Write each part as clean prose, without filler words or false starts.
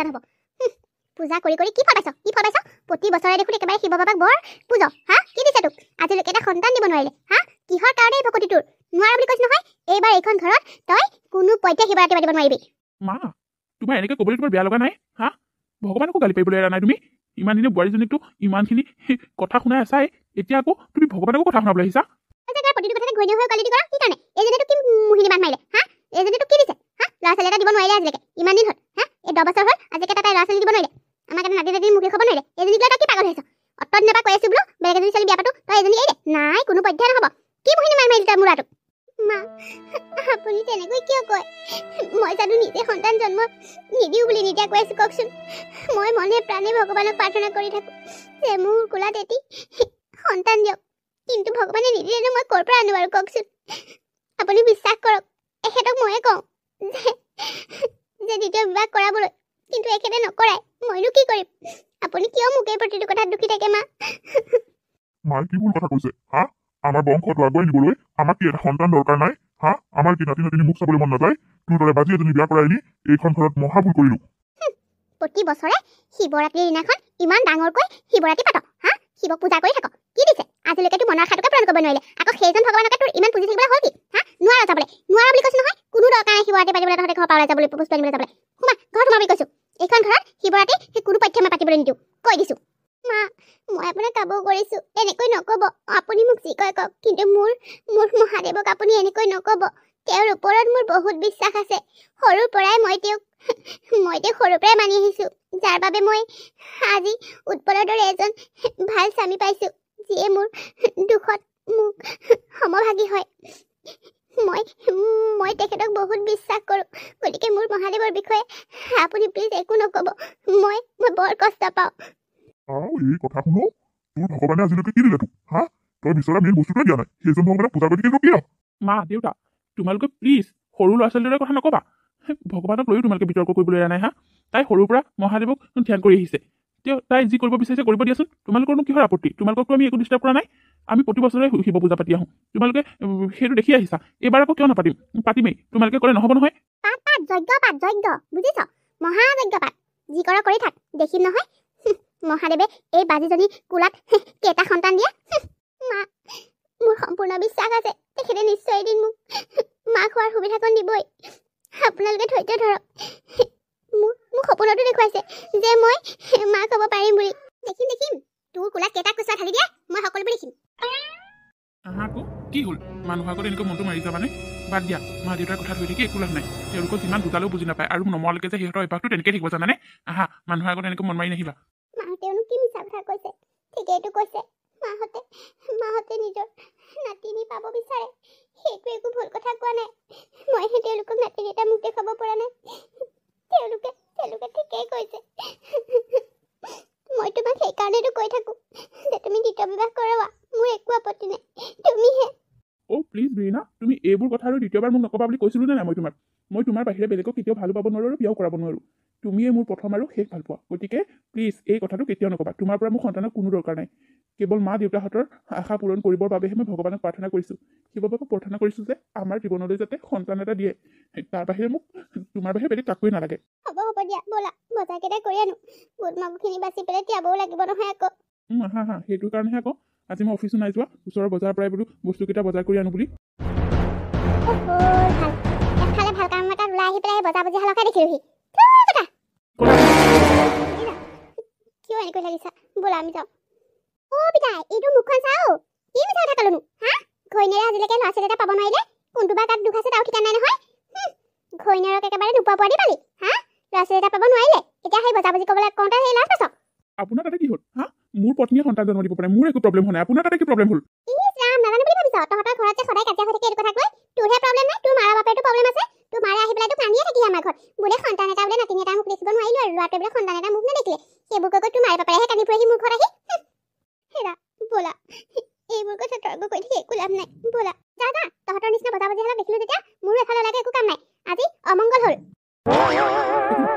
পূজা নহ'ব পূজা কৰি কৰি কি ফল পাইছ প্ৰতি বছৰে দেখোন একেবাৰে শিৱ বাবাক বৰ পূজ হা কি দিছে তোক আজিলৈকে এটা সন্তান দিব নোৱাৰিলে হা কিহৰ কাৰণে এই ভকতি তোৰ নোৱাৰা বুলি কৈছ নহয় এইবাৰ এইখন ঘৰত তই কোনো পধ্যে শিৱৰাত্ৰি পাতিব নোৱাৰিবি মা তোমাৰ এনেকৈ ক'বলৈ তোমাৰ বেয়া লগা নাই হা ভগৱানকো গালি পাৰিবলৈ এৰা নাই তুমি ইমান দিনে বোৱাৰীজনীকতো ইমানখিনি কথা শুনাই আছাই এতিয়া আকৌ তুমি ভগৱানকো কথা শুনাবলৈ আহিছা প্ৰতিটো কথাতে ঘৈণীয়েক হৈ গালি দি কৰা কি কাৰণে এইজনীটো কি মোহিনী বান্ধ মাৰিলে হা এইজনীটো কি দিছে হা ল'ৰা ছোৱালী এটা দিব নোৱাৰিলে আজিলৈকে ইমান দিন হ'ল হা এই 10 বছৰ হ'ল আজিলৈকে তাই ল'ৰা ছোৱালী দিব নোৱাৰিলে আমাক এটা নাতি মুখে খাব নোৱাৰিলে এইজনীক লৈ তই কি পাগল হৈছ অত দিনৰ পৰা কৈ আছো বোলো বেলেগ এজনী ছোৱালী বিয়া পাতো তই এজনী এৰি দে নাই কোনো পধ্যে নহ'ব কি মোহিনী বান্ধ মাৰিলি তই মূৰাটোক মা আপুনি তেনেকৈ কিয় কয় মই জানো নিজে সন্তান জন্ম নিদিওঁ বুলি নিদিয়া কৈ আছো কওকচোন মই মনে প্ৰাণে ভগৱানক প্ৰাৰ্থনা কৰি থাকোঁ যে মোৰ কোলাত এটি সন্তান দিয়ক কিন্তু ভগৱানে নিদিলেনো মই ক'ৰ পৰা আনো বাৰু কওকচোন আপুনি বিশ্বাস কৰক এখেতক ময়ে কওঁ যে দ্বিতীয় বিবাহ কৰাবলৈ কিন্তু এখেতে নকৰাই মইনো কি কৰিম আপুনি কিয় মোক এই প্ৰতিটো কথাত দুখী থাকে মা মাই কি ভুল কথা কৈছে হা আমাৰ বংশটো আগুৱাই নিবলৈ আমাক কি এটা সন্তান দৰকাৰ নাই হা আমাৰ কি নাতি নাতিনী মুখ চাবলৈ মন নাযায় তোৰ দৰে বাজি এজনী বিয়া কৰাই নি এইখন ঘৰত মহাভুল কৰিলো প্ৰতি বছৰে শিৱৰাত্ৰিৰ দিনাখন ইমান ডাঙৰকৈ শিৱৰাত্ৰি পাত হা শিৱক পূজা কৰি থাক কি দিছে আজিলৈকে তোৰ মনৰ আশাটোকে পূৰণ কৰিব নোৱাৰিলে আকৌ সেইজন ভগৱানকে তোৰ ইমান পুজি থাকিবলৈ হ'ল কি হা নোৱাৰা যাবলৈ নোৱাৰা বুলি কৈছো নহয় কোনো দৰকাৰ নাই শিৱৰাত্ৰি পাতিবলৈ তহঁতে ঘৰ পাওলাই যাবলৈ বস্তু আনিবলৈ যাবলৈ সোমা ঘৰত সোমা বুলি কৈছো এইখন ঘৰত শিৱৰাত্ৰি সেই কোনো পক্ষে মই পাতিবলৈ নিদিওঁ কৈ দিছো মা মই আপোনাক কাবৌ কৰিছো এনেকৈ নক'ব আপুনি মোক যি কয় কওক কিন্তু মোৰ মহাদেৱক আপুনি এনেকৈ নক'ব তেওঁৰ ওপৰত মোৰ বহুত বিশ্বাস আছে সৰুৰ পৰাই মই তেওঁক সৰুৰ পৰাই মানি আহিছো যাৰ বাবে মই আজি উৎপলৰ দৰে এজন ভাল স্বামী পাইছো যিয়ে মোৰ দুখত মোক সমভাগী হয় মই তেখেতক বহুত বিশ্বাস কৰোঁ গতিকে মোৰ মহাদেৱৰ বিষয়ে আপুনি প্লিজ একো নক'ব মই বৰ কষ্ট পাওঁ এই কথা শুনো তোৰ ভগৱানে আজিলৈকে কি দিলে তোক হা তই বিচৰা মেইন বস্তুটোৱে দিয়া নাই সেইজন ভগৱানক পূজা কৰি থাকিব কিয় মা দেউতা তোমালোকে প্লিজ সৰু ল'ৰা ছোৱালীৰ দৰে কথা নক'বা ভগৱানক লৈও তোমালোকে বিতৰ্ক কৰিবলৈ এৰা নাই হা তাই সৰুৰ পৰা মহাদেৱক ধ্যান কৰি আহিছে তাই যি কৰিব বিচাৰিছে কৰিব দিয়াচোন তোমালোকৰনো কিহৰ আপত্তি তোমালোককতো আমি একো ডিষ্টাৰ্ব কৰা নাই আমি প্ৰতি বছৰে শিৱ পূজা পাতি আহোঁ তোমালোকে সেইটো দেখি আহিছা এইবাৰ আকৌ কিয় নাপাতিম পাতিমেই তোমালোকে কৰে নহ'ব নহয় যজ্ঞ বুজিছ মহাযজ্ঞ পাত যি কৰ কৰি থাক দেখিম নহয় মহাদেৱে এই বাজিজনী কোলাত কেইটা সন্তান দিয়ে মা মোৰ সম্পূৰ্ণ বিশ্বাস আছে তেখেতে নিশ্চয় এদিন মোক মাক হোৱাৰ সুবিধাকণ দিবই আপোনালোকে ধৈৰ্য ধৰক মোক সপোনতো দেখুৱাইছে যে মই মাক হ'ব পাৰিম বুলি দেখিম তোৰ কোলাত কেইটা কুচা ঢালি দিয়ে মই সকলোবোৰ দেখিম আকৌ কি হ'ল মানুহৰ আগত এনেকৈ মনটো মাৰি যাবানে বাদ দিয়া মা দেউতাৰ কথা ধৰি থাকি একো লাভ নাই তেওঁলোকক যিমান বুজালেও বুজি নাপায় আৰু নমৰালৈকে যে সিহঁতৰ অভ্যাসটো তেনেকৈ থাকিব জানানে আহা মানুহৰ আগত এনেকৈ মন মাৰি নাহিবা মাহঁতেনো কি মিছা কথা কৈছে ঠিকেইটো কৈছে মাহঁতে নিজৰ নাতিনী পাব বিচাৰে সেইটো একো ভুল কথা কোৱা নাই মইহে তেওঁলোকক নাতিনী এটা মোক দেখাব পৰা নাই তেওঁলোকে ঠিকেই কৈছে মই তোমাক সেইকাৰণেতো কৈ থাকোঁ যে তুমি দ্বিতীয় বিবাহ কৰোৱা মোৰ একো আপত্তি নাই তুমিহে প্লিজ ৰীনা তুমি এইবোৰ কথা আৰু দ্বিতীয়বাৰ মোক নক'বা বুলি কৈছিলোঁ নে নাই মই তোমাৰ বাহিৰে বেলেগক কেতিয়াও ভালো পাব নোৱাৰোঁ আৰু বিয়াও কৰাব নোৱাৰোঁ তুমিয়ে মোৰ প্ৰথম আৰু শেষ ভাল পোৱা গতিকে প্লিজ এই কথাটো কেতিয়াও নক'বা তোমাৰ পৰা মোৰ সন্তানৰ কোনো দৰকাৰ নাই কেৱল মা দেউতাহঁতৰ আশা পূৰণ কৰিবৰ বাবেহে মই ভগৱানক প্ৰাৰ্থনা কৰিছোঁ শিৱ বাবাক প্ৰাৰ্থনা কৰিছোঁ যে আমাৰ জীৱনলৈ যাতে সন্তান এটা দিয়ে তাৰ বাহিৰে মোক তোমাৰ বাহিৰে বেলেগ কাকোৱে নালাগে হ'ব দিয়া ব'লা বজাৰকেইটা কৰি আনো বুট মগুখিনি বাচি পেলাই তিয়াবও লাগিব নহয় আকৌ হা সেইটো কাৰণেহে আকৌ আজি মই অফিচো নাই যোৱা ওচৰৰ বজাৰৰ পৰাই বোলো বস্তুকেইটা বজাৰ কৰি আনো বুলি এফালে ভাল কাম এটা ওলাই আহি পেলাই বজাৰ বজি হালকাই দেখিলোহি কিয় এনেকৈ লাগিছা ব'লা আমি যাওঁ পিতাই এইটো মুখখন চাওঁ কি মিছা কথা ক'লোনো হা ঘৈণীয়েৰে আজিলৈকে ল'ৰা ছোৱালী এটা পাব নোৱাৰিলে কোনটো বা গাত দুখ আছে তাও ঠিকা নাই নহয় ঘৈণীয়েৰক একেবাৰে নোপোৱা পোৱালি পালি হা ল'ৰা ছোৱালী এটা পাব নোৱাৰিলে এতিয়া সেই বজাৰ বজি ক'বলৈ কওঁতে সেই লাজ পাইছ আপোনাৰ তাতে কি হ'ল হা মোৰ পত্নীয়ে সন্তান জন্ম দিব পাৰে মোৰ একো প্ৰব্লেম হোৱা নাই আপোনাৰ তাতে কি প্ৰব্লেম হ'ল নাজানো বুলি ভাবিছ তহঁতৰ ঘৰত যে সদায় কাজিয়া হৈ থাকে এইটো কথা কৈ তোৰহে প্ৰব্লেম নাই তোৰ মাৰ বাপেৰটো প্ৰব্লেম আছে তোৰ মাৰে আহি পেলাই তোক কান্দিয়ে থাকি আমাৰ ঘৰত বোলে সন্তান এটা বোলে নাতিনী এটা মোক দেখিব নোৱাৰিলো আৰু ল'ৰাটোৱে বোলে সন্তান এটা মোক নেদেখিলে সেইবোৰ কৈ তোৰ মাৰে বাপেৰেহে কান্দি ফুৰেহি মোৰ ঘৰত আহি হেৰা ব'লা এইবোৰ কথা তৰ্ক কৰি থাকি একো লাভ নাই ব'লা যা তহঁতৰ নিচিনা বজাৰ বজি হালক দেখিলো যেতিয়া মোৰো এফালে লাগে একো কাম নাই আজি অমংগল হ'ল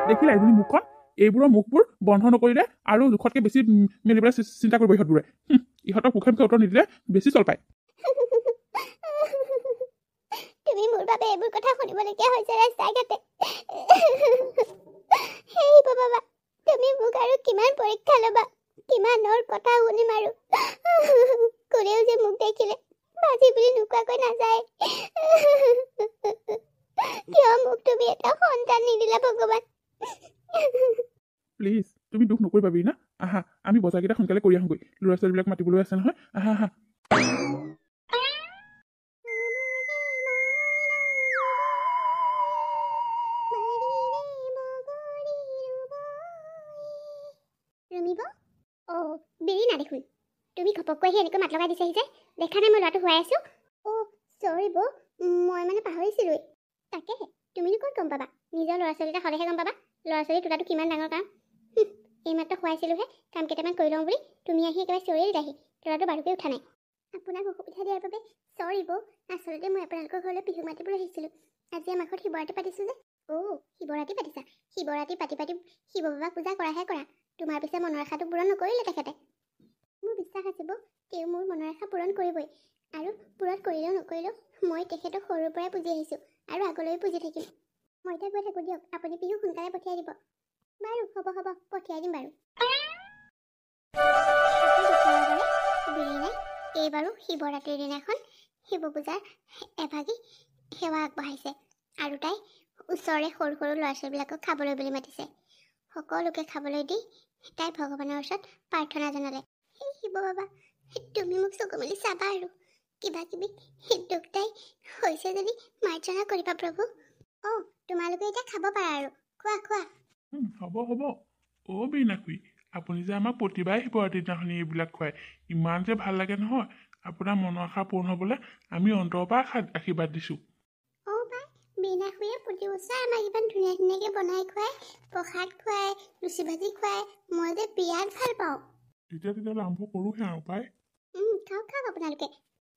দেখিলা এজনী মুখখন এইবোৰৰ মুখবোৰ বন্ধ নকৰিলে আৰু জোখতকৈ বেছি মেলিবলৈ চিন্তা কৰিব ইহঁতবোৰে ইহঁতক মুখে উত্তৰ নিদিলে বেছি চল পায় তুমি মোৰ বাবে এইবোৰ কথা শুনিবলগীয়া হৈছে ৰাস্তাই ঘাটে হে বাবা, তুমি মোক আৰু কিমান পৰীক্ষা ল'বা, কিমানৰ কথা শুনিম আৰু। কোনেও যে মোক দেখিলে বাজি বুলি নোকোৱাকৈ নাযায়। কিয় মোক তুমি এটা সন্তান নিদিলা ভগৱান? প্লিজ তুমি দুখ নকৰিবা বিৰিণা, আহা আমি বজাৰকেইটা সোনকালে কৰি আহোঁগৈ, ল'ৰা ছোৱালীবিলাক মাতিবলৈ আছে নহয়, আহা আহা। ৰমিব, অ' বিৰিণা দেখোন। তুমি ঘপককৈ আহি এনেকৈ মাত লগাই দিছাহি যে, দেখা নাই মই ল'ৰাটো শুৱাই আছোঁ। অ' চৰি বৌ, মই মানে পাহৰিছিলোঁৱেই। তাকেহে তুমিনো ক'ত গম পাবা, নিজৰ ল'ৰা ছোৱালীকেইটা হ'লেহে গম পাবা ল'ৰা ছোৱালী তোলাটো কিমান ডাঙৰ কাম। এইমাত্ৰ শুৱাইছিলোঁহে, কাম কেইটামান কৰি লওঁ বুলি তুমি আহি একেবাৰে চিঞৰি দিলাহি, ল'ৰাটো বাৰুকৈ উঠা নাই। আপোনাক অসুবিধা দিয়াৰ বাবে চৰি বৌ, আচলতে মই আপোনালোকৰ ঘৰলৈ বিহু মাতিবলৈ আহিছিলোঁ। আজি আমাৰ ঘৰত শিৱৰাত্ৰি পাতিছোঁ যে। অ' শিৱৰাত্ৰি পাতিছা? শিৱৰাত্ৰি পাতি পাতি শিৱ বাবাক পূজা কৰাহে কৰা, তোমাৰ পিছে মনৰ আশাটো পূৰণ নকৰিলে তেখেতে। মোৰ বিশ্বাস আছে বৌ, তেওঁ মোৰ মনৰ আশা পূৰণ কৰিবই, আৰু পূৰণ কৰিলেও নকৰিলেও মই তেখেতক সৰুৰ পৰাই পুজি আহিছোঁ আৰু আগলৈও পুজি থাকিম। মই এতিয়া গৈ থাকোঁ দিয়ক, আপুনি বিহু সোনকালে পঠিয়াই দিব। বাৰু হ'ব হ'ব, পঠিয়াই দিম বাৰু। বিৰিণাই এইবাৰো শিৱৰাত্ৰিৰ দিনাখন শিৱ পূজাৰ এভাগি সেৱা আগবঢ়াইছে, আৰু তাই ওচৰৰে সৰু সৰু ল'ৰা ছোৱালীবিলাকক খাবলৈ বুলি মাতিছে। সকলোকে খাবলৈ দি তাই ভগৱানৰ ওচৰত প্ৰাৰ্থনা জনালে, সেই শিৱ বাবা তুমি মোক চকু মেলি চাবা আৰু কিবা কিবি দুখ তাই হৈছে যদি মাৰ্জনা কৰিবা প্ৰভু। অঁ তোমালোকে এতিয়া খাব পাৰা আৰু, খোৱা খোৱা। হ'ব হ'ব, অ' বিৰিণাকুৰি, আপুনি যে আমাক প্ৰতিবাৰে শিৱৰাত্ৰিৰ দিনাখনি এইবিলাক খুৱায়, ইমান যে ভাল লাগে নহয়। আপোনাৰ মনৰ আশা পূৰ্ণ হ'বলৈ আমি অন্তৰৰ পৰা আশীৰ্বাদ দিছোঁ। অঁ পাই, বিৰিণাকুৰিয়ে প্ৰতি বছৰে আমাক ইমান ধুনীয়া ধুনীয়াকৈ বনাই খুৱায়, প্ৰসাদ খুৱায়, লুচি ভাজি খুৱায়, মই যে বিৰাট ভাল পাওঁ। তেতিয়াহ'লে আৰম্ভ কৰোঁহে আৰু পাই। খাওক খাওক আপোনালোকে।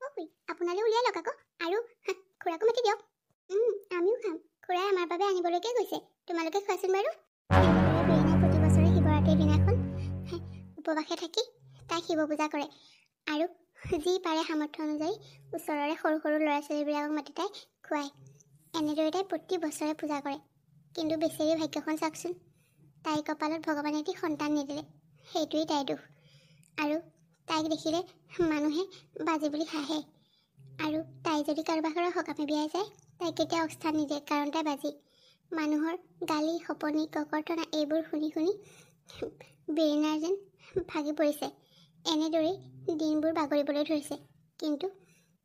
অ' খুৰী আপোনালৈ উলিয়াই লওক আকৌ, আৰু খুৰাকো মাতি দিয়ক। আমিও খাম, খুৰাই আমাৰ বাবে আনিবলৈকে গৈছে, তোমালোকে খোৱাচোন বাৰু। বিৰিণাই প্ৰতি বছৰে শিৱৰাত্ৰিৰ দিনাখন উপবাসে থাকি তাই শিৱ পূজা কৰে, আৰু যি পাৰে সামৰ্থ্য অনুযায়ী ওচৰৰে সৰু সৰু ল'ৰা ছোৱালীবিলাকক মাতি তাই খুৱায়। এনেদৰে তাই প্ৰতি বছৰে পূজা কৰে, কিন্তু বেচেৰি ভাগ্যখন চাওকচোন, তাইৰ কপালত ভগৱানে এটি সন্তান নিদিলে, সেইটোৱেই তাইৰ দুখ। আৰু তাইক দেখিলে মানুহে বাজি বুলি হাঁহে, আৰু তাই যদি কাৰোবাৰ ঘৰৰ সকামে বিয়াই যায় তাইক কেতিয়াও অৱস্থান নিদিয়ে, কাৰণ তাই বাজি। মানুহৰ গালি সপনি ককৰ্থনা এইবোৰ শুনি শুনি বিৰিণাৰ যেন ভাগি পৰিছে। এনেদৰেই দিনবোৰ বাগৰিবলৈ ধৰিছে, কিন্তু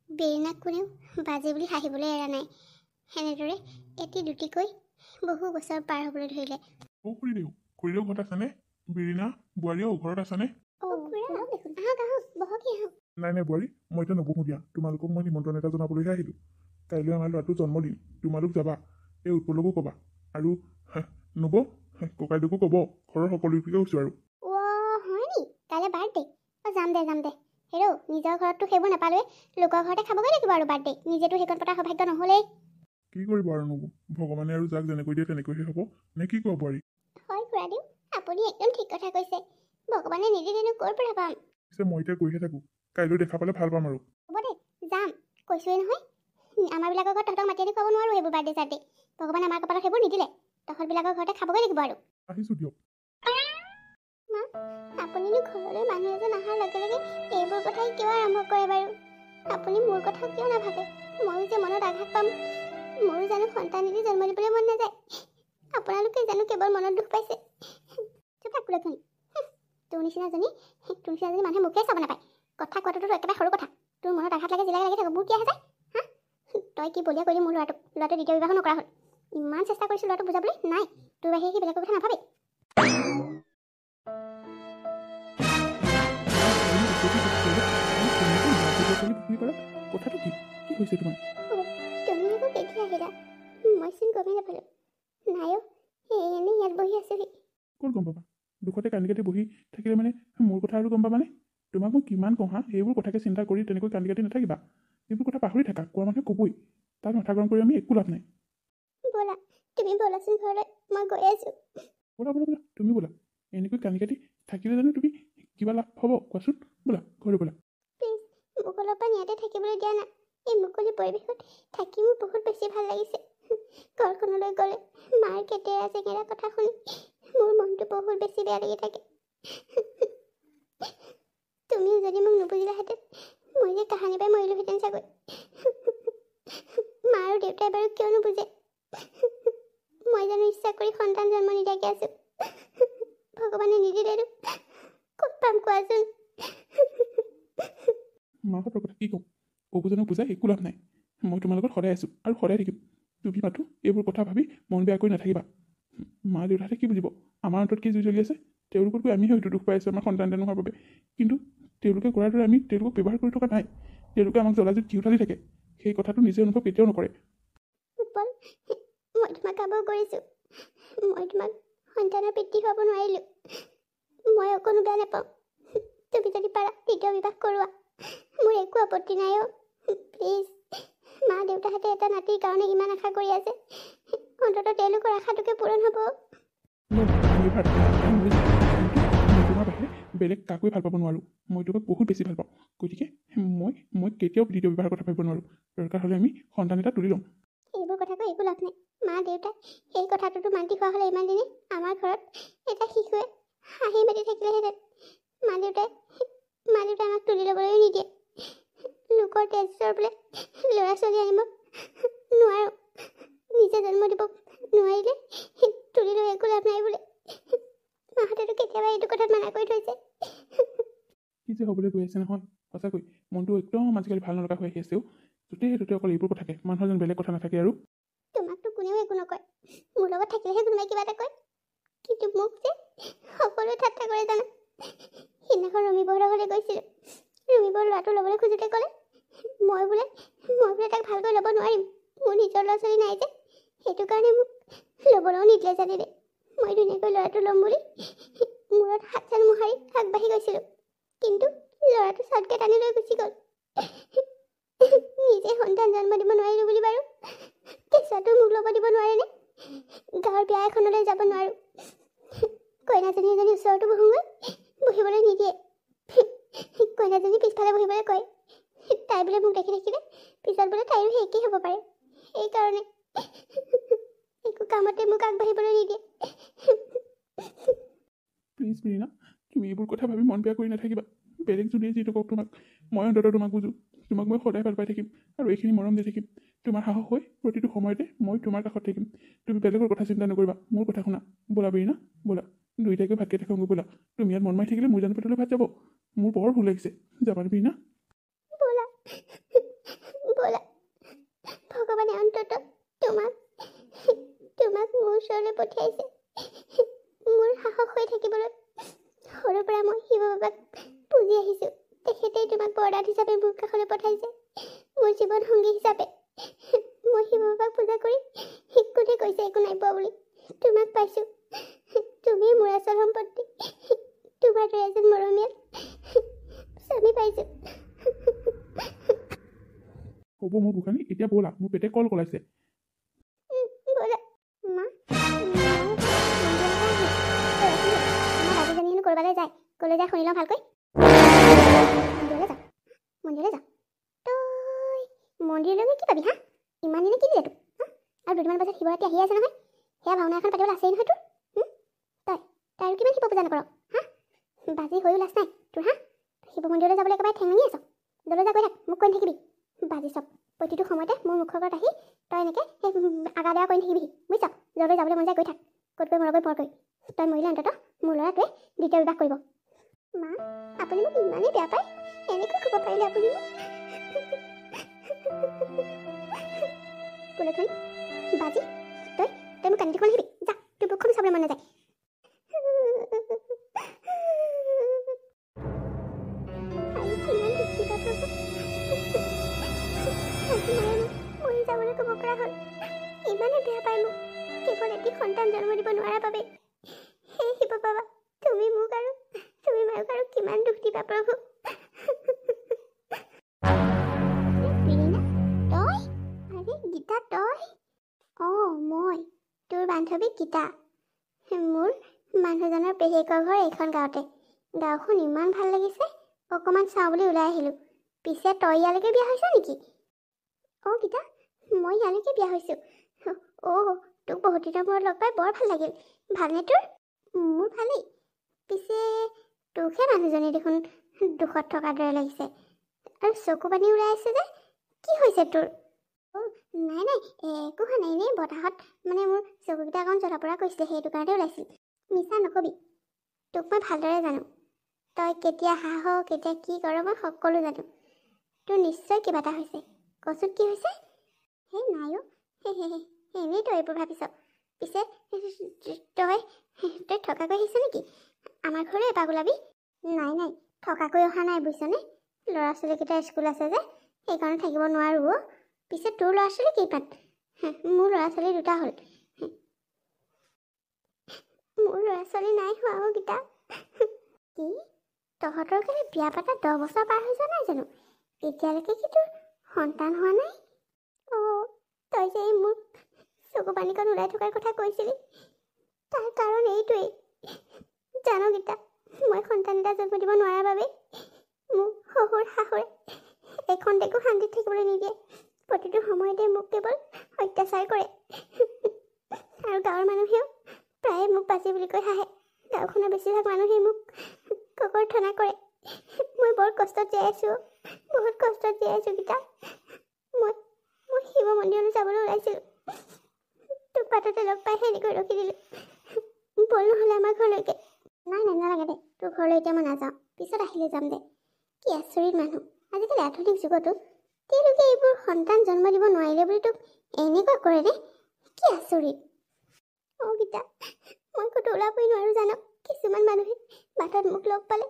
বিৰিণাক কোনেও বাজি বুলি হাঁহিবলৈ এৰা নাই। সেনেদৰে এটি দুটিকৈ বহু বছৰ পাৰ হ'বলৈ ধৰিলে। অ' খুৰীদেউ ঘৰত আছেনে? বিৰিণা বোৱাৰীও ঘৰত আছেনে? নাই নাই বোৱাৰী, মই এতিয়া নবহোঁ দিয়া, তোমালোকক মই নিমন্ত্ৰণ এটা জনাবলৈহে আহিলোঁ। কাইলৈ আমাৰ ল'ৰাটোৰ জন্মদিন, তোমালোক যাবা, এই উৎপলকো ক'বা, আৰু নব ককাইদেউকো ক'ব, ঘৰৰ সকলোকে কৈছোঁ আৰু। হয় নি? কাইলৈ বাৰ্থডে? যাম দে হেৰৌ, নিজৰ ঘৰততো সেইবোৰ নাপালোৱে, লোকৰ ঘৰতে খাবগৈ লাগিব আৰু বাৰ্থডে, নিজেতো সেইকণ পতা সৌভাগ্য নহ'লেই। কি কৰিব আৰু নব, ভগৱানে আৰু যাক যেনেকৈ দিয়ে তেনেকৈহে হ'ব, নে কি কোৱা বোৱাৰী? হয় খুৰাদেউ, আপুনি একদম ঠিক কথা কৈছে, ভগৱানে নিদিলেনো ক'ৰ পৰা পাম। পিছে মই এতিয়া গৈহে থাকোঁ, কাইলৈ দেখা পালে ভাল পাম আৰু। হ'ব দে, যাম, কৈছোৱেই নহয়। আমাৰবিলাকৰ ঘৰত তহঁতক মাতি আনি খুৱাব নোৱাৰোঁ সেইবোৰ বাৰ্থডে চাৰ্থডে, ভগৱানে আমাৰ কপালত সেইবোৰ নিদিলে, তহঁতবিলাকৰ ঘৰতে খাবগৈ লাগিব আৰু। আহিছোঁ দিয়ক। মা, আপুনিনো ঘৰলৈ মানুহ এজন অহাৰ লগে লগে এইবোৰ কথাই কিয় আৰম্ভ কৰে বাৰু? আপুনি মোৰ কথা কিয় নাভাবে? ময়ো যে মনত আঘাত পাম, মোৰো জানো সন্তান এটি জন্ম দিবলৈ মন নাযায়? আপোনালোকে জানো কেৱল মনত দুখ পাইছে? কুলক্ষণি, তোৰ নিচিনাজনী মানুহে মোকেই চাব নাপায়, কথা কোৱাটোতো একেবাৰে সৰু কথা, তোৰ মনত আঘাত লাগে জিলাই লাগি থাকক, মোৰ কি আহে যায়? তই কি বলিয়া কৰিলি মোৰ ল'ৰাটোৱে দ্বিতীয় বিবাহো নকৰা হ'ল, ইমান চেষ্টা কৰিছোঁ ল'ৰাটো বুজাবলৈ, নাই, তোৰ বাহিৰে সি বেলেগৰ কথা নাভাবে। কথাটো কি হৈছে তোমাৰ? তুমি আকৌ কেতিয়া আহিলা? মইচোন গমেই নাপালোঁ। নাইও, এনেই ইয়াত বহি আছোহি। ক'ত গম পাবা? দুখতে কান্দি কাটি বহি থাকিলে মানে মোৰ কথা আৰু গম পাবানে? তোমাক মই কিমান কওঁ সেইবোৰ কথাকে চিন্তা কৰি তেনেকৈ কান্দি কাটি নাথাকিবা, এইবোৰ কথা পাহৰি থাকা, কোৱা মানুহে ক'বই, তাত মাথা গৰম কৰি আমি একো লাভ নাই। ব'লা, তুমি ব'লাচোন ঘৰলৈ, মই গৈ আছোঁ। ব'লা তুমি ব'লা, এনেকৈ কান্দি কাটি থাকিলে জানো তুমি কিবা লাভ হ'ব কোৱাচোন? ব'লা ঘৰলৈ ব'লা। প্লিজ, মোক অলপমান ইয়াতে থাকিবলৈ দিয়া না, এই মুকলি পৰিৱেশত থাকি মোৰ বহুত বেছি ভাল লাগিছে। ঘৰখনলৈ গ'লে মাৰ কেতেৰা চেঙেৰা কথা শুনি মোৰ মনটো বহুত বেছি বেয়া লাগি থাকে। তুমিও যদি মোক নুবুজিলাহেঁতেন মই যে কাহানি পাই মৰিলোহেঁতেন চাগৈ। মা আৰু দেউতাই বাৰু কিয় নুবুজে? মই জানো ইচ্ছা কৰি সন্তান জন্ম নিদিয়াকৈ আছো? ভগৱানে নিদিলেনো ক'ত পাম কোৱাচোন? মাহঁতৰ কথা কি ক'ম? অবুজনক বুজাই একো লাভ নাই। মই তোমাৰ লগত সদায় আছোঁ আৰু সদায় থাকিম। তুমি মাথো এইবোৰ কথা ভাবি মন বেয়া কৰি নাথাকিবা। মা দেউতাহঁতে কি বুজিব? আমাৰ অন্তৰত কি জুই জ্বলি আছে? তেওঁলোকতকৈ আমি হয়তো দুখ পাই আছোঁ আমাৰ সন্তান নোহোৱাৰ বাবে। কিন্তু তেওঁলোকে কৰাৰ দৰে আমি তেওঁলোকক ব্যৱহাৰ কৰি থকা নাই। তেওঁলোকে আমাক জ্বলাজুত ঘিউঠালি থাকে। সেই কথাটো নিজে অনুভৱ কেতিয়াও নকৰে। উৎপল, মই তোমাক কাম কৰিছোঁ। মই তোমাক সন্তানৰ পিতৃ হ'ব নোৱাৰিলোঁ। মই অকণো বেয়া নাপাওঁ। তুমি যদি পাৰা দ্বিতীয় বিবাহ কৰোৱা, মোৰ একো আপত্তি নাই। প্লিজ, মা দেউতাহঁতে এটা নাতিৰ কাৰণে ইমান আশা কৰি আছে। অন্ততঃ তেওঁলোকৰ আশাটোকে পূৰণ হ'ব। মই তোমাৰ বাহিৰে বেলেগ কাকোৱে ভাল পাব নোৱাৰোঁ। মই তোমাক বহুত বেছি ভাল পাওঁ। গতিকে মই কেতিয়াও দ্বিতীয় বিবাহৰ কথা ভাবিব নোৱাৰোঁ। দৰকাৰ হ'লে আমি সন্তান এটা তুলি ল'ম। এইবোৰ কথা কৈ একো লাভ নাই। মা দেউতাই সেই কথাটোতো মান্তি হোৱা হ'লে ইমান দিনে আমাৰ ঘৰত এটা শিশুৱে হাঁহি মাতি থাকিলেহেঁতেন। মা দেউতাই আমাক তুলি ল'বলৈও নিদিয়ে। লোকৰ তেজৰ বোলে ল'ৰা ছোৱালী আনিব নোৱাৰোঁ, নিজে জন্ম দিব নোৱাৰিলে তুলি লৈ একো লাভ নাই বোলে। মাহঁতেতো কেতিয়াবা এইটো কথাত মানা কৰি থৈছে। কি যে হ'বলৈ গৈ আছে নহয়, সঁচাকৈ মনটো একদম আজিকালি ভাল নলগা হৈ আহি আছে। য'তে অকল এইবোৰ কথাকে, মানুহৰ যেন বেলেগ কথা নাথাকে। আৰু তোমাকতো কোনেও একো নকয়, মোৰ লগত থাকিলেহে কোনোবাই কিবা এটা কয়। কিন্তু মোক যে সকলোৱে ঠাট্টা কৰে জানো। সিদিনাখন ৰমিবহঁতৰ ঘৰলৈ গৈছিলোঁ। ৰমিবৰ ল'ৰাটো ল'বলৈ খোজোতে ক'লে মই বোলে তাক ভালকৈ ল'ব নোৱাৰিম, মোৰ নিজৰ ল'ৰা ছোৱালী নাই যে। সেইটো কাৰণে মোক ল'বলৈও নিদিলে জানিলে। মই ধুনীয়াকৈ ল'ৰাটো ল'ম বুলি মূৰত হাত চাল মোহাৰি আগবাঢ়ি গৈছিলোঁ। কিন্তু ল'ৰাটো চটকে টানি লৈ গুচি গ'ল। নিজে সন্তান জন্ম দিব নোৱাৰিলোঁ বুলি বাৰু কেঁচুৱাটো মোক ল'ব দিব নোৱাৰেনে? গাঁৱৰ বিয়া এখনলৈ যাব নোৱাৰোঁ, কইনাজনী এজনী ওচৰতো বহোঁগৈ, বহিবলৈ নিদিয়ে। কইনাজনী পিছফালে বহিবলৈ কয়। তাই বোলে মোক দেখি থাকিলে পিছত বোলে তাইৰো সেই একেই হ'ব পাৰে। সেইকাৰণে একো কামতে মোক আগবাঢ়িবলৈ নিদিয়ে। প্লিজ মিৰিনা, তুমি এইবোৰ কথা ভাবি মন বেয়া কৰি নাথাকিবা। বেলেগ যোনে যিটো কওক তোমাক, মই অন্ততঃ তোমাক বুজোঁ। তোমাক মই সদায় ভাল পাই থাকিম আৰু এইখিনি মৰম দি থাকিম। তোমাৰ সাহস হৈ প্ৰতিটো সময়তে মই তোমাৰ কাষত থাকিম। তুমি বেলেগৰ কথা চিন্তা নকৰিবা, মোৰ কথা শুনা। ব'লা বিৰিনা, ব'লা দুইটাকৈ ভাতকেইটা খাওঁগৈ ব'লা। তুমি ইয়াত মন মাৰি থাকিলে মোৰ জানো পেটলৈ ভাত যাব? মোৰ বৰ ভুল লাগিছে। যাবানে বিৰিনা? ব'লা ভগৱানে অন্ততঃ তোমাক মোৰ ওচৰলৈ পঠিয়াইছে মোৰ সাহস হৈ থাকিবলৈ। সৰুৰ পৰা মই শিৱ বাবাক পুজি আহিছোঁ। তেখেতেই তোমাক বৰদাত হিচাপে মোৰ কাষলৈ পঠাইছে, মোৰ জীৱন সংগী হিচাপে। মই শিৱ বাবাক পূজা কৰি কোনে কৈছে একো নাই পোৱা বুলি? তোমাক পাইছোঁ, তুমিয়ে মোৰ আচল সম্পত্তি। তোমাৰ দৰে এজন মৰমীয়াল স্বামী পাইছোঁ। হ'ব মোৰ গোসানী, এতিয়া ব'লা, মোৰ পেটে কল কলাইছে। ব'লা মা, বাবুজনী হেনো ক'ৰবালৈ যায়। ক'লৈ যায় শুনি লওঁ ভালকৈ। মন্দিৰলৈ যাওঁ। তই মন্দিৰলৈ গৈ কি পাবি হা? ইমান দিনে কি দিলে তোক? আৰু দুদিনমান পাছত শিৱৰাত্ৰি আহি আছে নহয়। সেয়া ভাওনা এখন পাতিবলৈ আছেই নহয় তোৰ। তই আৰু কিমান শিৱ পূজা নকৰ হা? বাজি হৈও লাজ নাই তোৰ হা? শিৱ মন্দিৰলৈ যাবলৈ একেবাৰে ঠেং ভাঙি আছ। য'লৈ যা গৈ থাক, মোক কৈ নাথাকিবি। বাজি চব প্ৰতিটো সময়তে মোৰ মুখৰ আগত আহি তই এনেকৈ সেই আগা বেয়া কৰি নাথাকিবি, বুজিছ? য'লৈ যাবলৈ মন যায় গৈ থাক, ক'ত গৈ মৰগৈ পৰ কৰি। তই মৰিলে অন্ততঃ মোৰ ল'ৰাটোৱে দ্বিতীয় বিবাহ কৰিব। মা, আপুনি মোক ইমানেই বেয়া পায়? এনেকৈ ক'ব পাৰিলে আপুনি মোক? কুলক্ষণী, বাজি, তই মোক কান্দি থাকিব নাহিবি। যা, তোৰ বুকখনো চাবলৈ মন নাযায়। মৰি যাবলৈ ক'ব পৰা হ'ল। ইমানে বেয়া পাই মোক, কেৱল এটি সন্তান জন্ম দিব নোৱাৰাৰ বাবে। হে শিৱ বাবা, তুমি মোক আৰু কিমান দুখ দিবা প্ৰভু। বিৰিনা, তই? আৰে গীতা তই? অঁ, মই তোৰ বান্ধৱী গীতা। মোৰ মানুহজনৰ পেহীয়েকৰ ঘৰ এইখন গাঁৱতে। গাঁওখন ইমান ভাল লাগিছে, অকণমান চাওঁ বুলি ওলাই আহিলোঁ। পিছে তই ইয়ালৈকে বিয়া হৈছ নেকি? অঁ গীতা, মই ইয়ালৈকে বিয়া হৈছোঁ। তোক বহুত দিনৰ মূৰত লগ পাই বৰ ভাল লাগিল। ভালনে তোৰ? মোৰ ভালেই। পিছে তোকহে মানুহজনী দেখোন দুখত থকাৰ দৰে লাগিছে আৰু চকু পানী ওলাই আছে যে, কি হৈছে তোৰ? নাই নাই, একো হোৱা নাই, এনেই বতাহত মানে মোৰ চকুকেইটা অকণ জ্বলা পৰা কৰিছিলে, সেইটো কাৰণতে ওলাইছিল। মিছা নকবি, তোক মই ভালদৰে জানো। তই কেতিয়া হাঁহ কেতিয়া কি কৰ মই সকলো জানো। তোৰ নিশ্চয় কিবা এটা হৈছে, কচোন কি হৈছে? সেই নাই অ', এনেই তই এইবোৰ ভাবিছ। পিছে তই থকাকৈ আহিছ নেকি? আমাৰ ঘৰলৈ এপাক ওলাবি। নাই নাই, থকাকৈ অহা নাই বুজিছনে। ল'ৰা ছোৱালীকেইটাৰ স্কুল আছে যে, সেইকাৰণে থাকিব নোৱাৰোঁ। পিছে তোৰ ল'ৰা ছোৱালী কেইটাত? মোৰ ল'ৰা ছোৱালী 2টা হ'ল। মোৰ ল'ৰা ছোৱালী নাই হোৱা অ' গীতা। কি? তহঁতৰ কাৰণে বিয়া পাতা 10 বছৰ পাৰ হৈ যোৱা নাই জানো? এতিয়ালৈকে কি তোৰ সন্তান হোৱা নাই? অ', তই যে মোক চকু পানীকণ ওলাই থকাৰ কথা কৈছিলি, তাৰ কাৰণ এইটোৱেই। জানো গীতা, মই সন্তান এটা জন্ম দিব নোৱাৰাৰ বাবে মোক শহুৰ শাহুৰে এখন্তেকো শান্তিত থাকিবলৈ নিদিয়ে। প্ৰতিটো সময়তে মোক কেৱল অত্যাচাৰ কৰে আৰু গাঁৱৰ মানুহেও প্ৰায়ে মোক বাজি বুলি কৈ হাঁহে। গাঁওখনৰ বেছিভাগ মানুহেই মোক ককৰ্থনা কৰে। মই বৰ কষ্টত জীয়াই আছোঁ, বহুত কষ্টত জীয়াই আছোঁ গীতা। মই শিৱ মন্দিৰলৈ যাবলৈ ওলাইছিলোঁ, তোক বাটতে লগ পাই সেনেকৈ ৰখি দিলোঁ। বল নহ'লে আমাৰ ঘৰলৈকে। নাই নাই, নালাগে দে, তোৰ ঘৰলৈ এতিয়া মই নাযাওঁ, পিছত আহিলে যাম দে। কি আচৰিত মানুহ, আজিকালি আধুনিক যুগতো তেওঁলোকে এইবোৰ সন্তান জন্ম দিব নোৱাৰিলে বুলি তোক এনেকুৱা কৰে নে? কি আচৰিত অ' গীতা, মই ক'তো ওলাবই নোৱাৰোঁ জানো। কিছুমান মানুহে বাটত মোক লগ পালে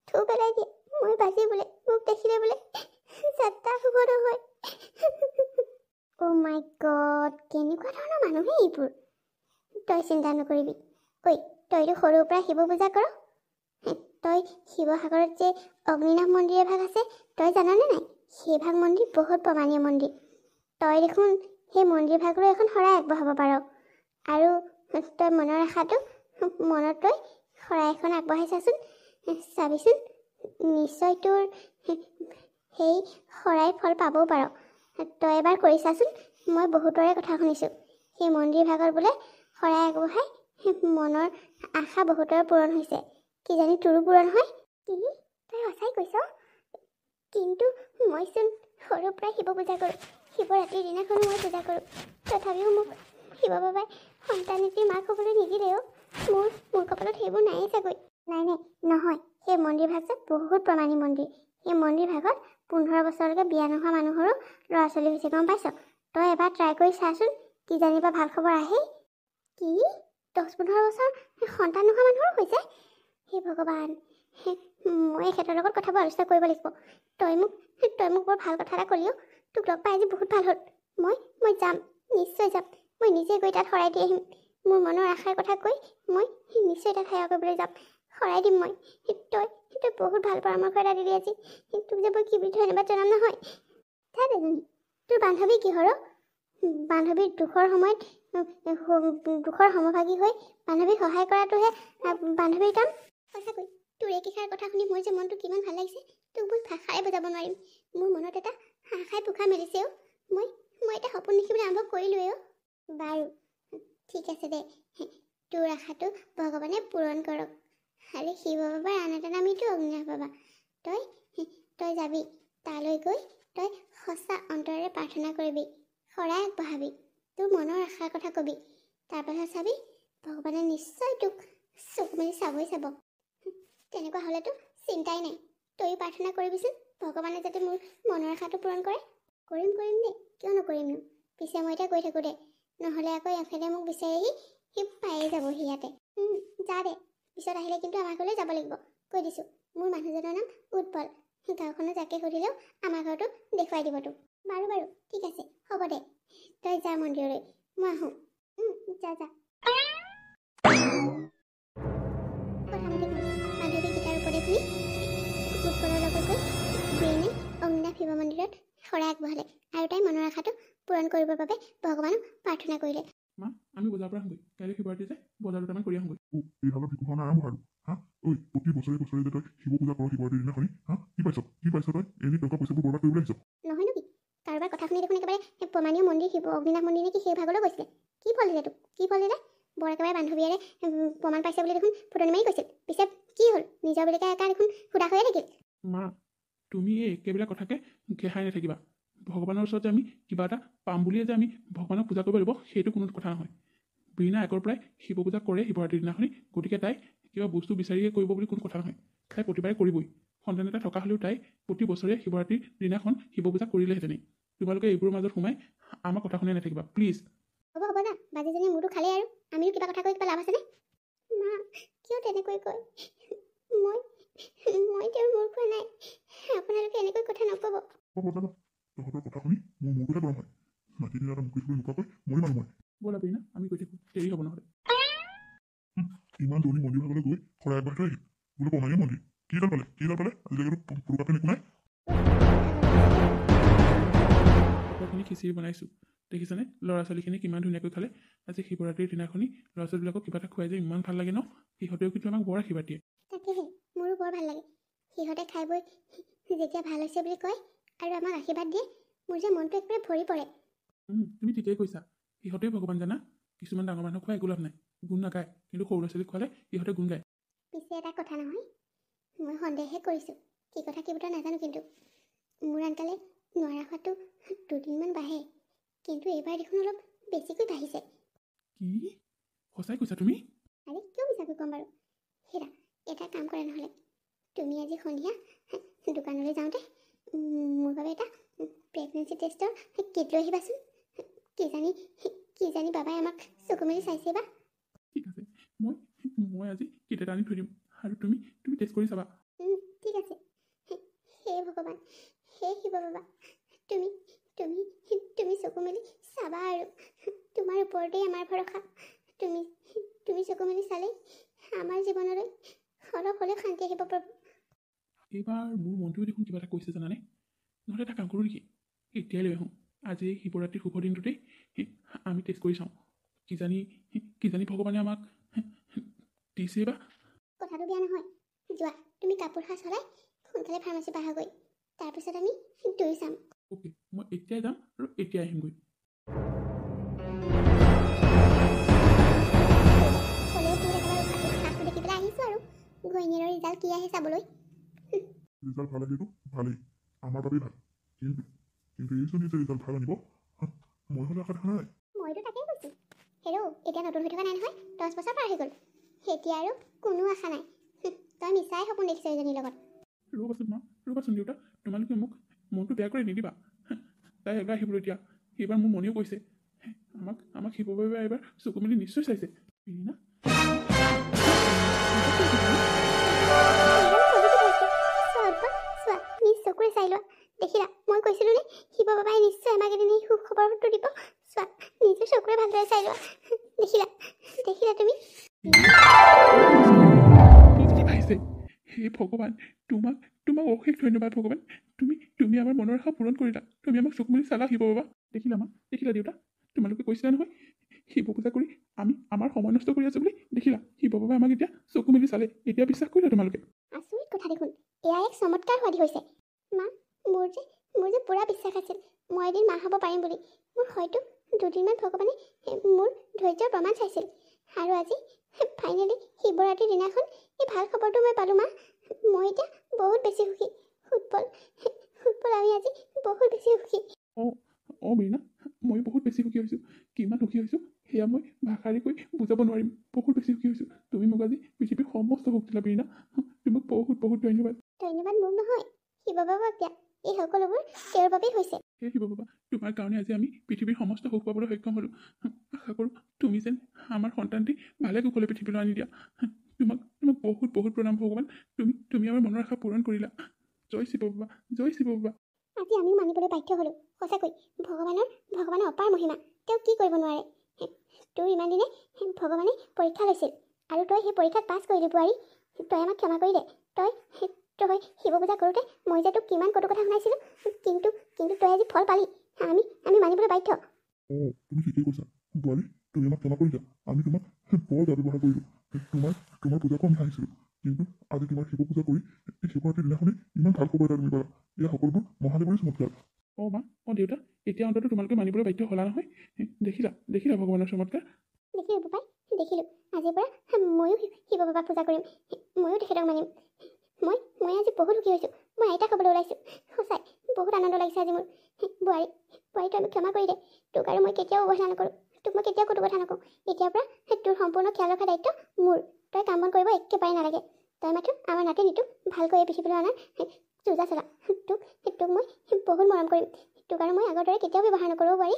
থু পেলাই দিয়ে। মই বাজি বোলে মোক দেখিলে বোলে যাত্ৰা শুভ নহয়। অ' মাই গড, কেনেকুৱা ধৰণৰ মানুহে এইবোৰ। তই চিন্তা নকৰিবি। ঐ, তইতো সৰুৰ পৰা শিৱ পূজা কৰ। তই শিৱসাগৰত যে অগ্নিনাভ মন্দিৰ এভাগ আছে, তই জাননে নাই? সেইভাগ মন্দিৰ বহুত প্ৰমাণীয় মন্দিৰ। তই দেখোন সেই মন্দিৰ ভাগলৈ এখন শৰাই আগবঢ়াব পাৰ। আৰু তই মনৰ আশাটো মনত লৈ শৰাই এখন আগবঢ়াই চাচোন, চাবিচোন নিশ্চয় তোৰ সেই শৰাই ফল পাবও পাৰ। তই এবাৰ কৰি চাচোন। মই বহুতৰে কথা শুনিছোঁ, সেই মন্দিৰ ভাগত বোলে শৰাই আগবঢ়াই মনৰ আশা বহুতৰে পূৰণ হৈছে। কিজানি তোৰো পূৰণ হয়। কি? তই সঁচাই কৈছ? কিন্তু মইচোন সৰুৰ পৰাই শিৱ পূজা কৰোঁ। শিৱৰাত্ৰিৰ দিনাখনো মই পূজা কৰোঁ। তথাপিও মোক শিৱ বাবাই সন্তানেটিৰ মাক হ'বলৈ নিদিলেও। মোৰ কপালত সেইবোৰ নায়েই চাগৈ। নাই নাই, নহয়, সেই মন্দিৰ ভাগ যে বহুত প্ৰমাণী মন্দিৰ। সেই মন্দিৰ ভাগত 15 বছৰলৈকে বিয়া নোহোৱা মানুহৰো ল'ৰা ছোৱালী হৈছে, গম পাইছ? তই এবাৰ ট্ৰাই কৰি চাচোন, কিজানিবা ভাল খবৰ আহেই। কি? 10-15 বছৰ সন্তান নোহোৱা মানুহৰো হৈছে? হে ভগৱান, মই এখেতৰ লগত কথাবোৰ আলোচনা কৰিব লাগিব। তই মোক বৰ ভাল কথা এটা ক'লিও। তোক লগ পাই আজি বহুত ভাল হ'ল। মই যাম, নিশ্চয় যাম। মই নিজে গৈ তাত শৰাই দি আহিম। মোৰ মনৰ আশাৰ কথা কৈ মই নিশ্চয় তাত সেৱা কৰিবলৈ যাম, শৰাই দিম মই। তই বহুত ভাল পৰামৰ্শ এটা দিলি আজি। তোক যে মই কি বুলি ধন্যবাদ জনাম নহয়। তাত এজনী তোৰ বান্ধৱী কিহৰ? বান্ধৱীৰ দুখৰ সময়ত দুখৰ সমভাগী হৈ বান্ধৱীক সহায় কৰাটোহে বান্ধৱীৰ কাম। সঁচাকৈ তোৰ এই কেষাৰ কথা শুনি মোৰ যে মনটো কিমান ভাল লাগিছে, তোক মই ভাষাৰে বুজাব নোৱাৰিম। মোৰ মনত এটা আশাই পোখা মেলিছেও। মই এটা সপোন দেখিবলৈ আৰম্ভ কৰিলোৱেই অ'। বাৰু ঠিক আছে দে, তোৰ আশাটো ভগৱানে পূৰণ কৰক। আৰু শিৱ বাবাৰ আন এটা নামইতো অগ্নিনাভ বাবা। তই যাবি, তালৈ গৈ তই সঁচা অন্তৰেৰে প্ৰাৰ্থনা কৰিবি, শৰাই আগবঢ়াবি, তোৰ মনৰ আশাৰ কথা কবি। তাৰপাছত চাবি ভগৱানে নিশ্চয় তোক চকু মেলি চাবই চাব। তেনেকুৱা হ'লেতো চিন্তাই নাই। তইও প্ৰাৰ্থনা কৰিবিচোন, ভগৱানে যাতে মোৰ মনৰ আশাটো পূৰণ কৰে। কৰিম দেই, কিয় নকৰিমনো। পিছে মই এতিয়া গৈ থাকোঁ দে, নহ'লে আকৌ এফালে মোক বিচাৰি আহি সি পায়েই যাবহি ইয়াতে। যা দে, পিছত আহিলে কিন্তু আমাৰ ঘৰলৈ যাব লাগিব, কৈ দিছোঁ। মোৰ মানুহজনৰ নাম উৎপল। গাঁওখনত যাকে সুধিলেও আমাৰ ঘৰটো দেখুৱাই দিব তোক। বাৰু ঠিক আছে, হ'ব দে, তই যা মন্দিৰলৈ, মই আহোঁ। যা। প্ৰথমতে বান্ধৱী গীতাৰ উপদেশ শুনি উৎপলৰ লগত গৈ ঘূৰিনে অগ্নিনাভ শিৱ মন্দিৰত শৰাই আগবঢ়ালে আৰু তাই মনৰ আশাটো পূৰণ কৰিবৰ বাবে ভগৱানক প্ৰাৰ্থনা কৰিলে। মা, আমি বজাৰৰ পৰা আহোঁগৈ। কাইলৈ শিৱৰাত্ৰি যে বজাৰ দুটামান কৰি আহোঁগৈ। এইফালৰ ভিকুখন আৰম্ভ আৰু হা ঐ, প্ৰতি বছৰে যে তই শিৱ পূজা কৰ শিৱৰাত্ৰিৰ দিনাখনি, হা কি পাইছ তই? এনেই টকা পইচাবোৰ বৰবাদ কৰিবলৈ আহিছ। নহয়নো কি, কাৰোবাৰ কথা শুনি দেখোন একেবাৰে প্ৰমাণীয় মন্দিৰ শিৱ অগ্নিনাভ মন্দিৰ নে কি সেই ভাগলৈ গৈছিলে। কি ফল দিলে তোক? কি ফল দিলে? বৰ একেবাৰে বান্ধৱীয়েৰে প্ৰমাণ পাইছে বুলি দেখোন ফুটনি মাৰি কৈছিল। পিছে কি হ'ল? নিজৰ বুলি একা দেখোন সুধা হৈয়ে থাকিল। মা, তুমি এই একেবিলাক কথাকে ঘেহাই নাথাকিবা। ভগৱানৰ ওচৰত যে আমি কিবা এটা পাম বুলিয়ে যে আমি ভগৱানক পূজা কৰিব লাগিব, সেইটো কোনো কথা নহয়। বীণা আগৰ পৰাই শিৱ পূজা কৰে শিৱৰাত্ৰিৰ দিনাখনি, গতিকে তাই কিবা বস্তু বিচাৰিয়ে কৰিব বুলি কোনো কথা নহয়। তাই প্ৰতিবাৰে কৰিবই। সন্তান এটা থকা হ'লেও তাই প্ৰতি বছৰে শিৱৰাত্ৰিৰ দিনাখন শিৱ পূজা কৰিলেহেঁতেনেই। তোমালোকে এইবোৰৰ মাজত সোমাই আমাৰ কথা শুনাই নাথাকিবা প্লিজ। হ'ব যা, বাজিজনী মোৰতো খালেই আৰু আমিও কিবা কথা কৈ কিবা লাভ আছেনে? মা, কিয় তেনেকৈ কয়? মই তেওঁৰ মূৰ খোৱা নাই। আপোনালোকে এনেকৈ কথা নক'ব। তহঁতৰ কথা শুনি মোৰ মূৰটোহে গৰম হয়। মাটি দিনা এটা মুখি চুলি নোখোৱাকৈ মৰি মানুহ মই। ব'লা বীণা, আমি গৈ থাকোঁ, দেৰি হ'ব নহ'লে। ইমান দৌৰি মন্দিৰ ভাগলৈ গৈ শৰাই আগবাঢ়ি থৈ আহিল বোলো কমাইয়ে মন্দিৰ। কি দাল পালে আজিলৈকেতো পুৰুকাপে একো নাই। সকলোখিনি খিচিৰি বনাইছোঁ, দেখিছানে? ল'ৰা ছোৱালীখিনি কিমান ধুনীয়াকৈ খালে। আজি শিৱৰাত্ৰিৰ দিনাখনি ল'ৰা ছোৱালীবিলাকক কিবা এটা খুৱাই যে ইমান ভাল লাগে ন। সিহঁতেও কিন্তু আমাক বৰ আশীৰ্বাদ দিয়ে। তাকেহে, মোৰো বৰ ভাল লাগে। সিহঁতে খাই বৈ যেতিয়া ভাল হৈছে বুলি কয় আৰু আমাক আশীৰ্বাদ দিয়ে, মোৰ যে মনটো একেবাৰে ভৰি পৰে। তুমি ঠিকেই কৈছা। সিহঁতেও ভগৱান জানা। কিছুমান ডাঙৰ মানুহক খোৱাই একো লাভ নাই, গুণ নাগায়। কিন্তু সৰু ল'ৰা ছোৱালীক খোৱালে সিহঁতে গুণ গায়। পিছে এটা কথা নহয়, মই সন্দেহহে কৰিছোঁ। কি কথা কি বতৰা নাজানো, কিন্তু মোৰ আনকালে নোৱাৰা খোৱাটো 2 দিনমান বাঢ়ে, কিন্তু এইবাৰ দেখোন অলপ বেছিকৈ বাঢ়িছে। কি সঁচাই কৈছা তুমি? আৰে কিয় মিছাকৈ ক'ম বাৰু? হেৰা, এটা কাম কৰা নহ'লে, তুমি আজি সন্ধিয়া দোকানলৈ যাওঁতে মোৰ বাবে এটা প্ৰেগনেঞ্চি টেষ্টৰ কিট লৈ আহিবাচোন। কিজানি বাবাই আমাক চকু মেলি চাইছে বা। ঠিক আছে, মই আজি কিট এটা আনি থৈ দিম আৰু তুমি টেষ্ট কৰি চাবা। ঠিক আছে। হে ভগৱান, হে শিৱ বাবা, তুমি চকু মেলি চাবা আৰু তোমাৰ ওপৰতেই আমাৰ ভৰসা। তুমি চকু মেলি চালেই আমাৰ জীৱনলৈ অলপ হ'লেও শান্তি আহিব পাব। এইবাৰ মোৰ মনটোৱে দেখোন কিবা এটা কৈছে জানানে? নহ'লে এটা কাম কৰোঁ নেকি, এতিয়াই লৈ আহোঁ। আজি এই শিৱৰাত্ৰিৰ শুভ দিনটোতেই আমি টেষ্ট কৰি চাওঁ। কিজানি ভগৱানে আমাক দিছেই বা। কথাটো বেয়া নহয়। যোৱা, তুমি কাপোৰ সাজ সলাই সোনকালে ফাৰ্মাচী পাহাগৈ। তাৰপিছত আমি দুই চাম। অ'কে, মই এতিয়াই যাম আৰু এতিয়াই আহিমগৈ। হ'লেও তোৰ একেবাৰে উৎসাহটো দেখি পেলাই আহিছোঁ আৰু ঘৈণীয়েৰৰ ৰিজাল্ট কি আহে চাবলৈ। ৰিজাল্ট ভাল আহিলেতো ভালেই, আমাৰ বাবেই ভাল। কিন্তু এইজনী যে ৰিজাল্ট ভাল আনিব, মই হ'লে আশা দেখা নাই। মইতো তাকেই কৈছোঁ। হেৰৌ, এতিয়া নতুন হৈ থকা নাই নহয়, 10 বছৰ পাৰ হৈ গ'ল। এতিয়া আৰু কোনো আশা নাই। তই মিছাই সপোন দেখিছ এইজনীৰ লগত। ৰ'বাচোন মা, ৰ'বাচোন দেউতা, তোমালোকে মোক মনটো বেয়া কৰি নিদিবা। তাই এবাৰ আহিবলৈ এতিয়া, সেইবাৰ মোৰ মনেও কৈছে আমাক শিৱ বাবে এবাৰ চকু মেলি নিশ্চয় চাইছে। বীণা, চোৱা, নিজ চকুৰে চাই লোৱা। দেখিলা, মই কৈছিলোঁ নে শিৱ বাবাই নিশ্চয় আমাক এদিন এই সুখবৰটো দিব। চোৱা, নিজৰ চকুৰে ভালদৰে চাই লোৱা। দেখিলা তুমি? পাইছে। হে ভগৱান, তোমাক অশেষ ধন্যবাদ ভগৱান। তুমি আমাৰ মনৰ আশা পূৰণ কৰিলা। তুমি আমাক চকু মেলি চালা শিৱ বাবা। দেখিলা মা, দেখিলা দেউতা, তোমালোকে কৈছিলা নহয় শিৱ পূজা কৰি আমি আমাৰ সময় নষ্ট কৰি আছো বুলি। দেখিলা, শিৱ বাবাই আমাক এতিয়া চকু মেলি চালে। এতিয়া বিশ্বাস কৰিলা তোমালোকে? আচৰিত কথা দেখোন, এয়া এক চমৎকাৰ হোৱাদি হৈছে। মা, মোৰ যে পুৰা বিশ্বাস আছিল মই এদিন মা হ'ব পাৰিম বুলি। মোৰ হয়তো 2 দিনমান ভগৱানে মোৰ ধৈৰ্যৰ প্ৰমাণ চাইছিল, আৰু আজি ফাইনেলি শিৱৰাত্ৰিৰ দিনাখন এই ভাল খবৰটো মই পালোঁ। মা, মই এতিয়া বহুত বেছি সুখী। ফুটবল আমি আজি বহুত বেছি সুখী। অঁ বীণা, মই বহুত বেছি সুখী হৈছোঁ। কিমান সুখী হৈছোঁ সেয়া মই ভাষাৰে কৈ বুজাব নোৱাৰিম। বহুত বেছি সুখী হৈছোঁ। তুমি মোক আজি পৃথিৱীৰ সমস্ত সুখ দিলা বীণা। তোমাক বহুত বহুত ধন্যবাদ। ধন্যবাদ মোক নহয়, শিৱ বাবাক দিয়া। এই সকলোবোৰ তেওঁৰ বাবেই হৈছে। সেই শিৱ বাবা, তোমাৰ কাৰণে আজি আমি পৃথিৱীৰ সমস্ত সুখ পাবলৈ সক্ষম হ'লোঁ। আশা কৰোঁ তুমি যেন আমাৰ সন্তানটি ভালে কুশলে পৃথিৱীলৈ আনি দিয়া। তোমাক বহুত বহুত প্ৰণাম ভগৱান। তুমি আমাৰ মনৰ আশা পূৰণ কৰিলা। জয় শিৱ বাবা, জয় শিৱ বাবা। আজি আমিও মানিবলৈ বাধ্য হ'লোঁ। সঁচাকৈ ভগৱানৰ অপাৰ মহিমা। তেওঁ কি কৰিব নোৱাৰে। তোৰ ইমান দিনে ভগৱানে পৰীক্ষা লৈছিল, আৰু তই সেই পৰীক্ষাত পাছ কৰিলি বোৱাৰী। তই আমাক ক্ষমা কৰি দে। তই শিৱ পূজা কৰোঁতে মই যে তোক কিমান কটু কথা শুনাইছিলোঁ, কিন্তু তই আজি ফল পালি। আমি মানিবলৈ বাধ্য। তুমি ঠিকেই কৈছা বোৱাৰী, তুমি আমাক ক্ষমা কৰি দিয়া। আমি তোমাক বৰ বেয়া ব্যৱহাৰ কৰিলোঁ। তোমাৰ পূজাকো আমি হাঁহিছিলোঁ, কিন্তু আজি তোমাৰ শিৱ পূজা কৰি এই শিৱৰাত্ৰিৰ দিনাখনেই ইমান ভাল খবৰ এটা তুমি পালা। এয়া সকলোবোৰ মহাদেৱৰে চমৎকাৰ। মা, দেউতা, এতিয়া অন্তত তোমালোকে মানিবলৈ বাধ্য হ'লা নহয়। দেখিলা ভগৱানৰ চমৎকাৰ। দেখিলোঁ বোপাই, দেখিলোঁ আজিৰ পৰা ময়ো শিৱ বাবাক পূজা কৰিম, ময়ো তেখেতক মানিম। মই আজি বহুত সুখী হৈছোঁ। মই আইতা খাবলৈ ওলাইছোঁ। সঁচাই বহুত আনন্দ লাগিছে আজি মোৰ। বোৱাৰী তই মোক ক্ষমা কৰি দে। তোক আৰু মই কেতিয়াও অৱহেলা নকৰোঁ, তোক মই কেতিয়াও ক'তো কথা নকওঁ। এতিয়াৰ পৰা তোৰ সম্পূৰ্ণ খিয়াল ৰখা দায়িত্ব মোৰ। তই কাম বন কৰিব একেবাৰে নালাগে। তই মাত্ৰ আমাৰ নাতিনীটোক ভালকৈ এই পৃথিৱীলৈ অনাৰ চোজা চলা। তোক মই বহুত মৰম কৰিম। তোক আৰু মই আগৰ দৰে কেতিয়াও ব্যৱহাৰ নকৰোঁ বোৱাৰী।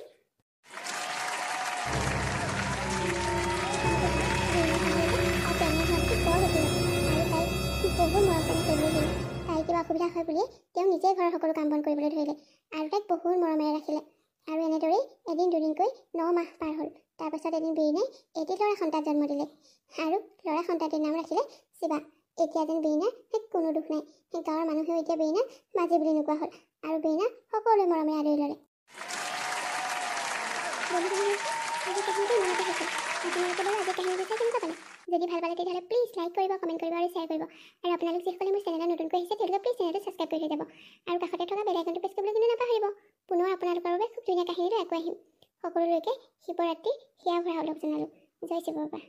বহুত মৰম চেনেহ কৰিবলৈ দিলে। তাই কিবা অসুবিধা হয় বুলিয়ে তেওঁ নিজেই ঘৰৰ সকলো কাম বন কৰিবলৈ ধৰিলে আৰু তাইক বহুত মৰমেৰে ৰাখিলে। আৰু এনেদৰেই এদিন দুদিনকৈ 9 মাহ পাৰ হ'ল। তাৰপাছত এদিন বীৰিণাই এটি ল'ৰা সন্তান জন্ম দিলে আৰু ল'ৰা সন্তানটিৰ নাম ৰাখিলে শিৱা। এতিয়া যেন বীৰিণাৰ কোনো দুখ নাই। গাঁৱৰ মানুহেও এতিয়া বীৰিণাক মাজী বুলি নোকোৱা হ'ল আৰু বীৰিণাক সকলোৱে মৰমেৰে আদৰি ল'লে। যদি ভাল পালে তেতিয়াহ'লে প্লিজ লাইক কৰিব, কমেণ্ট কৰিব আৰু শ্বেয়াৰ কৰিব। আৰু আপোনালোক যিসকলে মোৰ চেনেলত নতুনকৈ আহিছে তেওঁলোকে প্লিজ চেনেলটো ছাবস্ক্ৰাইব কৰি থৈ যাব আৰু কাষতে থকা বেল আইকনটো প্ৰেছ কৰিবলৈ কিন্তু নাপাহৰিব। পুনৰ আপোনালোকৰ বাবে খুব ধুনীয়া কাহিনীলৈ আকৌ আহিম। সকলোলৈকে শিৱৰাত্ৰি সেয়া ভৰা অলপ জনালোঁ। জয় শিৱ বাবা।